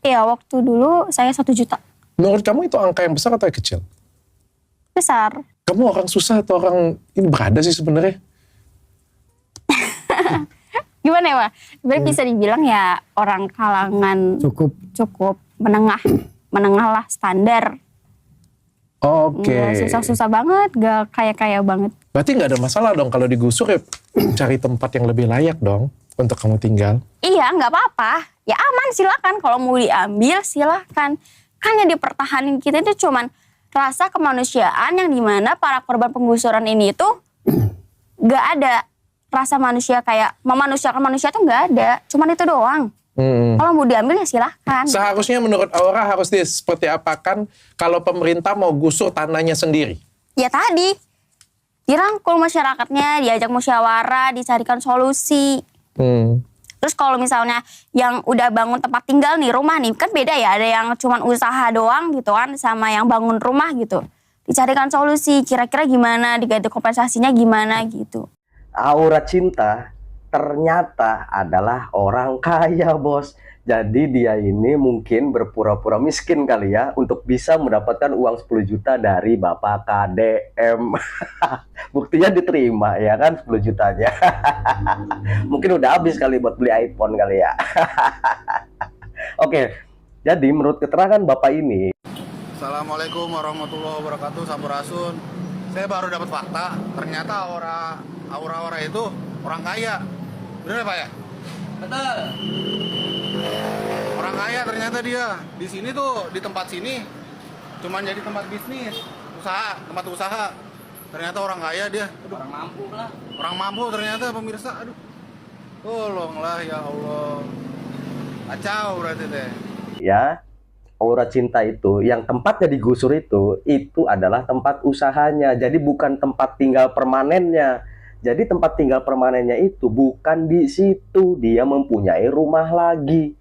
Iya, waktu dulu saya 1 juta. Menurut kamu itu angka yang besar atau yang kecil? Besar. Kamu orang susah atau orang ini berada sih sebenarnya? Gimana ya, Pak? Sebenarnya bisa dibilang ya orang kalangan cukup menengah lah, standar. Oke. Nggak susah-susah banget, nggak kaya-kaya banget. Berarti nggak ada masalah dong kalau digusur ya cari tempat yang lebih layak dong untuk kamu tinggal. Iya, nggak apa-apa. Ya aman, silakan. Kalau mau diambil, silakan. Kan yang dipertahanin kita itu cuman rasa kemanusiaan yang dimana para korban penggusuran ini itu nggak ada rasa manusia kayak memanusiakan manusia tuh nggak ada. Cuman itu doang. Kalau mau diambil ya silahkan. Seharusnya menurut Aura harus seperti apakan kalau pemerintah mau gusur tanahnya sendiri? Ya tadi, dirangkul masyarakatnya, diajak musyawarah, dicarikan solusi. Terus kalau misalnya yang udah bangun tempat tinggal nih, rumah nih, kan beda ya. Ada yang cuman usaha doang gitu kan, sama yang bangun rumah gitu. Dicarikan solusi, kira-kira gimana, diganti kompensasinya gimana gitu. Aura Cinta ternyata adalah orang kaya, bos. Jadi dia ini mungkin berpura-pura miskin kali ya untuk bisa mendapatkan uang 10 juta dari Bapak KDM. Buktinya diterima ya kan 10 jutanya. Mungkin udah habis kali buat beli iPhone kali ya. Oke, jadi menurut keterangan Bapak ini. Assalamualaikum warahmatullahi wabarakatuh, Sampurasun. Saya baru dapat fakta, ternyata Aura itu orang kaya. Bener ya, Pak ya? Betul. Orang kaya ternyata dia. Di sini tuh, di tempat sini cuman jadi tempat bisnis, tempat usaha. Ternyata orang kaya dia. Aduh. Orang mampu lah. Orang mampu ternyata, pemirsa. Aduh. Tolonglah ya Allah. Kacau berarti teh. Ya, Aura Cinta itu yang tempatnya digusur itu adalah tempat usahanya. Jadi bukan tempat tinggal permanennya. Jadi tempat tinggal permanennya itu bukan di situ, dia mempunyai rumah lagi.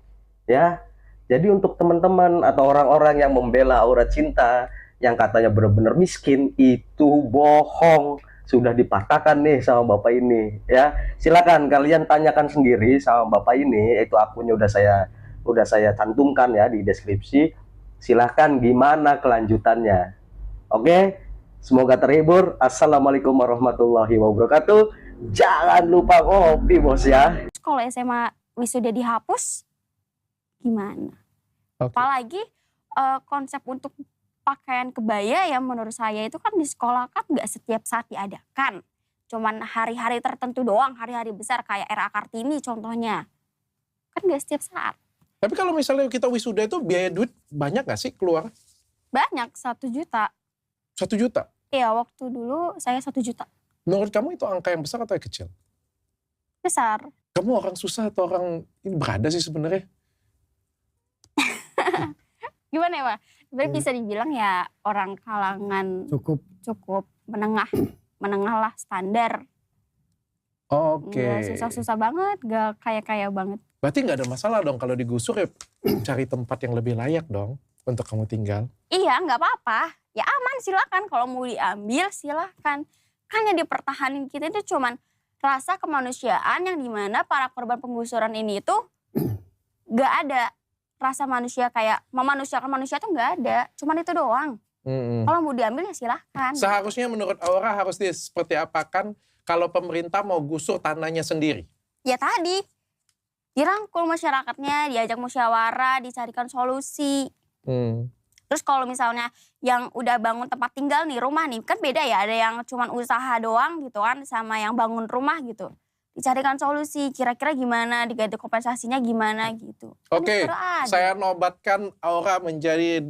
Ya. Jadi untuk teman-teman atau orang-orang yang membela Aura Cinta yang katanya benar-benar miskin, itu bohong. Sudah dipatahkan nih sama Bapak ini, ya. Silakan kalian tanyakan sendiri sama Bapak ini, itu akunnya udah saya cantumkan ya di deskripsi. Silahkan gimana kelanjutannya. Oke, semoga terhibur. Assalamualaikum warahmatullahi wabarakatuh. Jangan lupa ngopi, bos ya. Kalau SMA wisuda dihapus, gimana? Okay. Apalagi konsep untuk pakaian kebaya yang menurut saya itu kan di sekolah kan nggak setiap saat diadakan. Cuman hari-hari tertentu doang, hari-hari besar kayak RA Kartini contohnya. Kan nggak setiap saat. Tapi kalau misalnya kita wisuda itu biaya duit banyak gak sih keluar? Banyak, 1 juta. 1 juta? Iya, waktu dulu saya 1 juta. Menurut kamu itu angka yang besar atau yang kecil? Besar. Kamu orang susah atau orang ini berada sih sebenarnya? Gimana ya, Pak? Sebenarnya bisa dibilang ya orang kalangan cukup menengah lah, standar. Oke. Nggak susah-susah banget, nggak kaya-kaya banget. Berarti nggak ada masalah dong kalau digusur ya cari tempat yang lebih layak dong untuk kamu tinggal. Iya, nggak apa-apa. Ya aman, silakan. Kalau mau diambil, silakan. Kan yang dipertahanin kita itu cuman rasa kemanusiaan yang dimana para korban penggusuran ini itu nggak ada rasa manusia kayak memanusiakan manusia tuh nggak ada. Cuman itu doang. Kalau mau diambil ya silahkan. Seharusnya menurut Aura harus seperti apakan kalau pemerintah mau gusur tanahnya sendiri? Ya tadi, dirangkul masyarakatnya, diajak musyawarah, dicarikan solusi. Terus kalau misalnya yang udah bangun tempat tinggal nih, rumah nih, kan beda ya. Ada yang cuman usaha doang gitu kan, sama yang bangun rumah gitu. Dicarikan solusi, kira-kira gimana, diganti kompensasinya gimana gitu. Oke, saya nobatkan Aura menjadi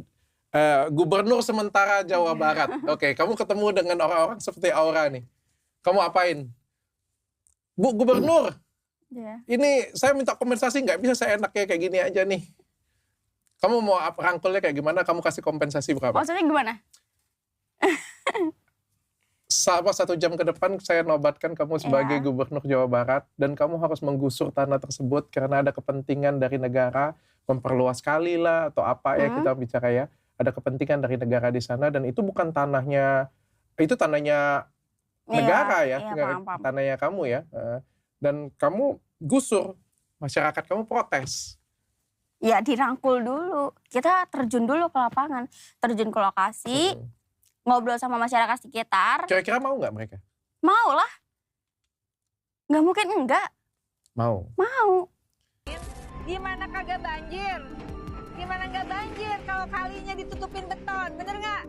gubernur sementara Jawa Barat. Oke, kamu ketemu dengan orang-orang seperti Aura nih. Kamu apain? Bu Gubernur, ini saya minta kompensasi, nggak bisa saya enaknya kayak gini aja nih. Kamu mau rangkulnya kayak gimana? Kamu kasih kompensasi berapa? Maksudnya gimana? Selama 1 jam ke depan saya nobatkan kamu sebagai gubernur Jawa Barat dan kamu harus menggusur tanah tersebut karena ada kepentingan dari negara, memperluas kali lah atau apa ya kita bicara ya. Ada kepentingan dari negara di sana dan itu bukan tanahnya, itu tanahnya negara ya, tanahnya kamu ya. Dan kamu gusur, masyarakat kamu protes. Ya dirangkul dulu. Kita terjun dulu ke lapangan. Terjun ke lokasi, ngobrol sama masyarakat sekitar. Kira-kira mau nggak mereka? Mau lah. Nggak mungkin enggak. Mau. Mau. Gimana kagak banjir? Gimana nggak banjir kalau kalinya ditutupin beton, bener nggak?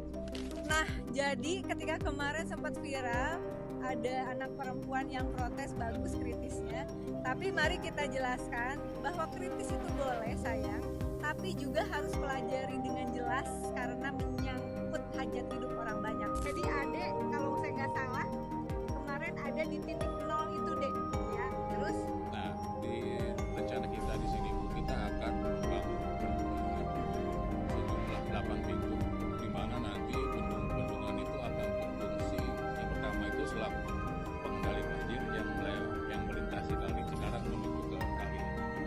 Nah, jadi ketika kemarin sempat viral, ada anak perempuan yang protes bagus kritisnya. Tapi mari kita jelaskan bahwa kritis itu boleh sayang, tapi juga harus pelajari dengan jelas karena menyangkut hajat hidup orang banyak. Jadi adek, kalau saya nggak salah, kemarin ada di titik nol itu deh, ya. Terus? Nah, di rencana kita di sini Bu, kita akan membangun sejumlah 8 pintu, di mana nanti bendungan itu akan berfungsi. Yang pertama itu selaku pengendali banjir yang melintasi kali Cikarang menuju ke kali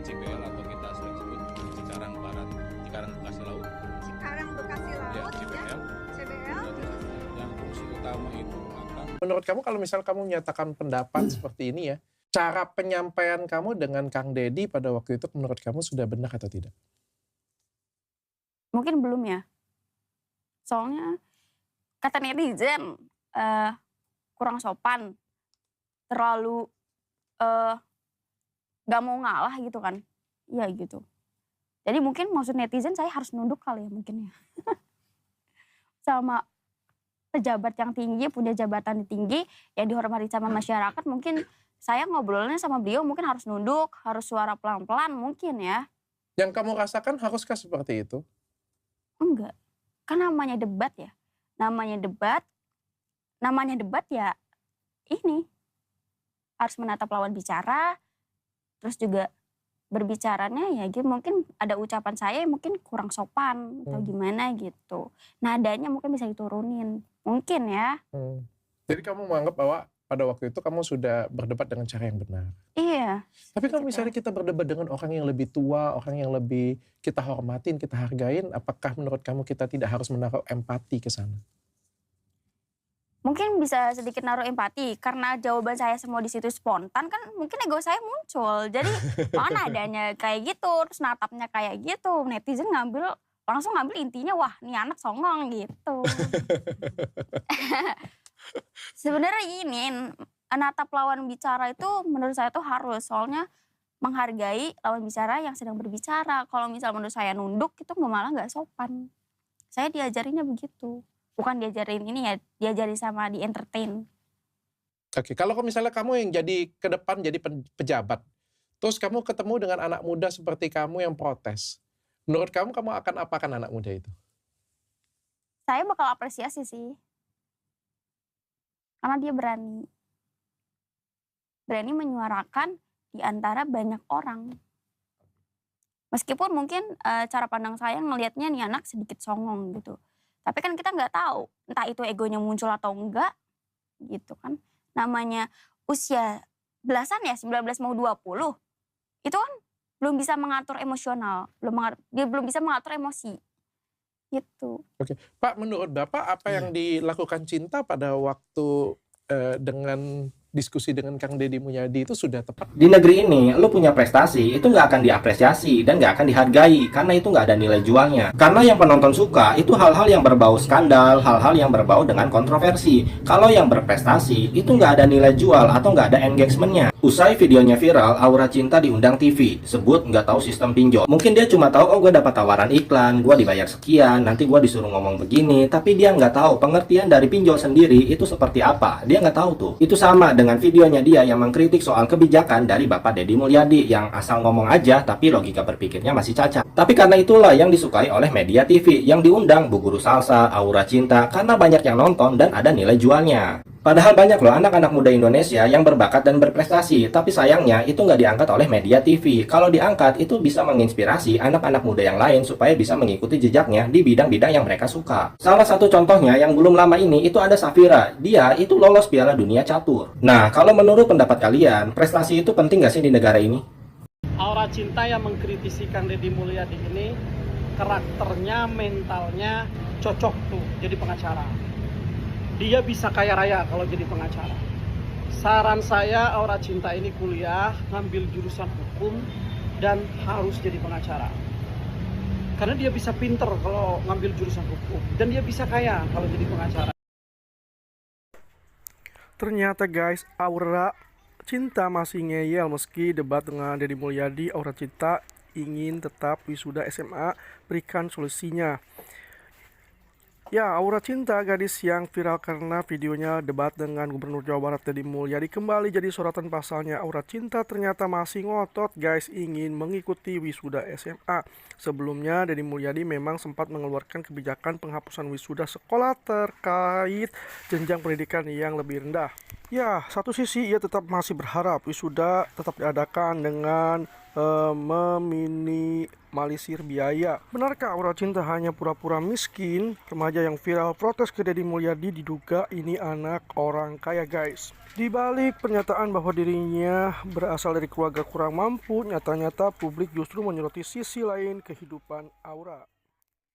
CPL atau kita sering sebut Cikarang Barat, Cikarang Bekasi Laut. Cikarang Bekasi Laut, Ya, CPL. CBL. Yang fungsi utama itu akan Menurut kamu kalau misal kamu menyatakan pendapat seperti ini ya, cara penyampaian kamu dengan Kang Deddy pada waktu itu menurut kamu sudah benar atau tidak? Mungkin belum ya. Soalnya kata netizen kurang sopan, terlalu gak mau ngalah gitu kan. Ya gitu. Jadi mungkin maksud netizen saya harus nunduk kali ya mungkin ya. Sama pejabat yang tinggi, punya jabatan tinggi, yang dihormati sama masyarakat, mungkin saya ngobrolnya sama beliau mungkin harus nunduk, harus suara pelan-pelan mungkin ya. Yang kamu rasakan haruskah seperti itu? Enggak. Kan namanya debat ya. Namanya debat ya ini. Harus menatap lawan bicara. Terus juga berbicaranya ya gitu. Mungkin ada ucapan saya yang mungkin kurang sopan atau gimana gitu. Nadanya mungkin bisa diturunin. Mungkin ya. Jadi kamu menganggap bahwa pada waktu itu kamu sudah berdebat dengan cara yang benar. Iya. Tapi kalau misalnya kita berdebat dengan orang yang lebih tua, orang yang lebih kita hormatin, kita hargain, apakah menurut kamu kita tidak harus menaruh empati ke sana? Mungkin bisa sedikit naruh empati karena jawaban saya semua di situ spontan kan mungkin ego saya muncul. Jadi mana adanya kayak gitu, terus natapnya kayak gitu. Netizen langsung ngambil intinya, wah nih anak songong gitu. Sebenarnya ini natap lawan bicara itu menurut saya tuh harus, soalnya menghargai lawan bicara yang sedang berbicara. Kalau misal menurut saya nunduk itu malah nggak sopan. Saya diajarinnya begitu. Bukan diajarin ini ya, diajarin sama di entertain. Oke, kalau misalnya kamu yang jadi ke depan jadi pejabat, terus kamu ketemu dengan anak muda seperti kamu yang protes, menurut kamu akan apakan anak muda itu? Saya bakal apresiasi sih. Karena dia berani menyuarakan di antara banyak orang. Meskipun mungkin cara pandang saya ngelihatnya nih anak sedikit songong gitu. Tapi kan kita nggak tahu entah itu egonya muncul atau enggak gitu kan. Namanya usia belasan ya, 19 mau 20. Itu kan belum bisa mengatur emosional, dia belum bisa mengatur emosi. Gitu. Oke, Pak, menurut Bapak apa yang dilakukan Cinta pada waktu dengan diskusi dengan Kang Deddy Mulyadi itu sudah tepat? Di negeri ini, lu punya prestasi, itu nggak akan diapresiasi dan nggak akan dihargai karena itu nggak ada nilai jualnya. Karena yang penonton suka itu hal-hal yang berbau skandal, hal-hal yang berbau dengan kontroversi. Kalau yang berprestasi itu nggak ada nilai jual atau nggak ada engagementnya. Usai videonya viral, Aura Cinta diundang TV, sebut nggak tahu sistem pinjol. Mungkin dia cuma tahu, oh gue dapat tawaran iklan, gue dibayar sekian, nanti gue disuruh ngomong begini, tapi dia nggak tahu pengertian dari pinjol sendiri itu seperti apa. Dia nggak tahu tuh. Itu sama dengan videonya dia yang mengkritik soal kebijakan dari Bapak Deddy Mulyadi yang asal ngomong aja tapi logika berpikirnya masih cacat. Tapi karena itulah yang disukai oleh media TV yang diundang Bu Guru Salsa, Aura Cinta karena banyak yang nonton dan ada nilai jualnya. Padahal banyak loh anak-anak muda Indonesia yang berbakat dan berprestasi, tapi sayangnya itu nggak diangkat oleh media TV. Kalau diangkat itu bisa menginspirasi anak-anak muda yang lain supaya bisa mengikuti jejaknya di bidang-bidang yang mereka suka. Salah satu contohnya yang belum lama ini itu ada Safira. Dia itu lolos Piala Dunia Catur. Nah, kalau menurut pendapat kalian, prestasi itu penting nggak sih di negara ini? Aura Cinta yang mengkritisi Kang Deddy Mulyadi ini, karakternya, mentalnya cocok tuh jadi pengacara. Dia bisa kaya raya kalau jadi pengacara. Saran saya Aura Cinta ini kuliah, ngambil jurusan hukum dan harus jadi pengacara. Karena dia bisa pinter kalau ngambil jurusan hukum. Dan dia bisa kaya kalau jadi pengacara. Ternyata guys, Aura Cinta masih ngeyel meski debat dengan Deddy Mulyadi. Aura Cinta ingin tetap wisuda SMA, berikan solusinya. Ya, Aura Cinta, gadis yang viral karena videonya debat dengan Gubernur Jawa Barat Deddy Mulyadi, kembali jadi sorotan. Pasalnya Aura Cinta ternyata masih ngotot guys, ingin mengikuti wisuda SMA. Sebelumnya Deddy Mulyadi memang sempat mengeluarkan kebijakan penghapusan wisuda sekolah terkait jenjang pendidikan yang lebih rendah. Ya, satu sisi ia tetap masih berharap wisuda tetap diadakan dengan meminimalisir biaya. Benarkah Aura Cinta hanya pura-pura miskin? Remaja yang viral protes ke Deddy Mulyadi diduga ini anak orang kaya guys. Di balik pernyataan bahwa dirinya berasal dari keluarga kurang mampu, nyata-nyata publik justru menyoroti sisi lain kehidupan Aura.